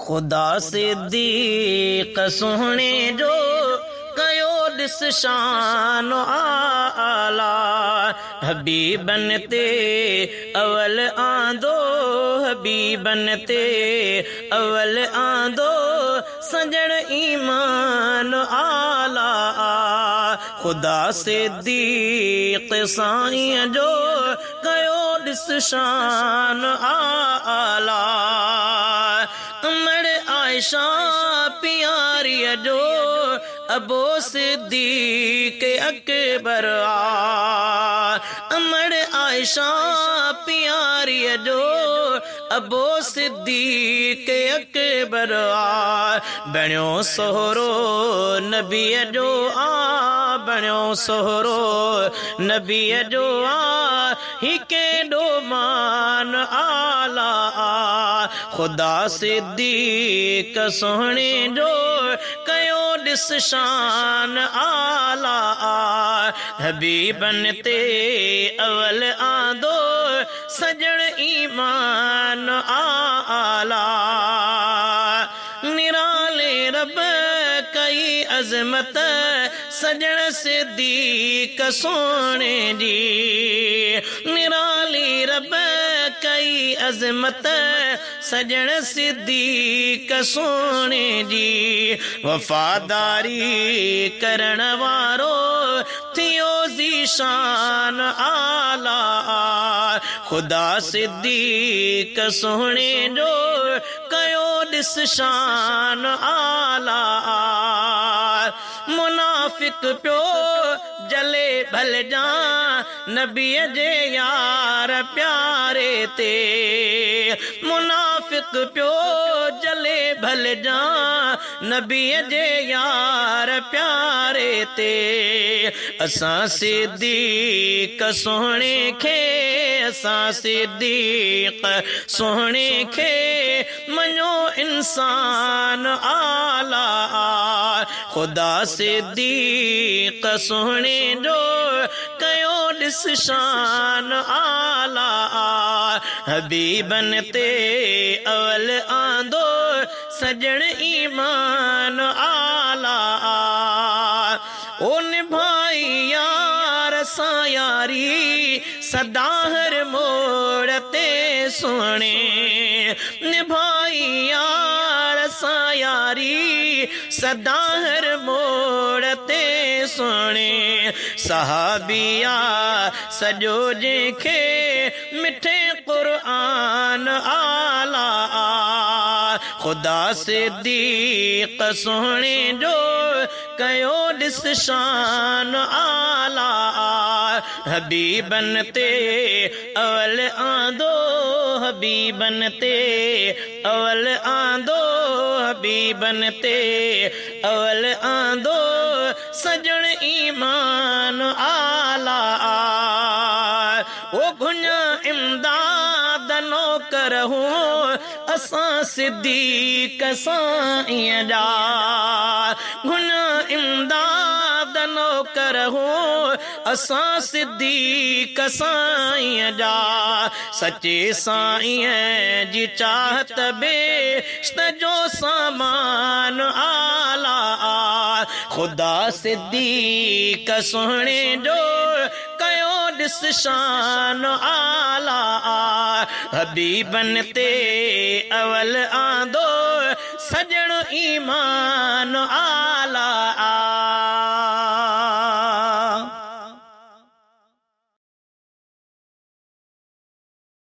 खुदा सिद्दीक़ सोहणे जो कयो ॾिस शान आला हबीबन ते अवल आंदो हबीबन ते अवल आंदो सजण ईमान आला खुदा सिद्दीक़ साईं जो कयो ॾिस शान आला अमर आयशा प्यारीअ जो अबो सिद्दीक़ अकबर अमर आयशा प्यारीअ जो अबो सिद्दीक़ अकबर बणियो सोहरो नबीअ जो बणियो सोहरो नबीअ जो ही केॾो मान आला खुदा सिद्दीक़ सोहणे जो कयो ॾिस शान आला हबीबन ते अवल आंदो सजण ईमान आला निराले रब कई अज़मत सजण सिद्दीक़ सोहणे जी निराली रब कई अज़मत सजण सिद्दीक़ सोहणे जी वफ़ादारी करण वारो थियो ज़ीशान आला खुदा सिद्दीक़ सोहणे जो कयो ॾिस शान आला मुनाफ़िक पियो जले भलजा नबीअ जे यार प्यारे ते मुनाफ़िक पियो जले भलजा नबीअ जे यार प्यारे ते असां सिद्दीक़ सोहणे खे असां सिद्दीक़ सोहणे खे मञो इंसान आला खुदा सिद्दीक़ सोहणे जो कयो ॾिस शान आला हबीबन ते अवल आंदो सजण ईमान आला ओ निभाई यार सां यारी सदा हर मोड़ ते सोहणे निभाई यार सां यारी सदा हर मोड़ ते सोहणे सहाबिया सॼो जंहिंखे मिठे क़ुर्आन आला खुदा सिद्दीक़ सोहणे जो कयो ॾिस शान आला हबीबन ते अवल आंदो हबीबन ते अवल आंदो हबीबन ते अवल आंदो सजण ईमान आला ओ घुञा इमदाद नौकर हूं असां सिद्दीक़ साईं जा घुञा इमदाद नौकर हूं असां सिद्दीक़ साईं जा सचे साईं जी चाहत बेश्त जो सामान आला खुदा सिद्दीक़ सोहणे जो कयो ॾिस शान आला हबीबन ते अवल आंदो सजण ईमान आला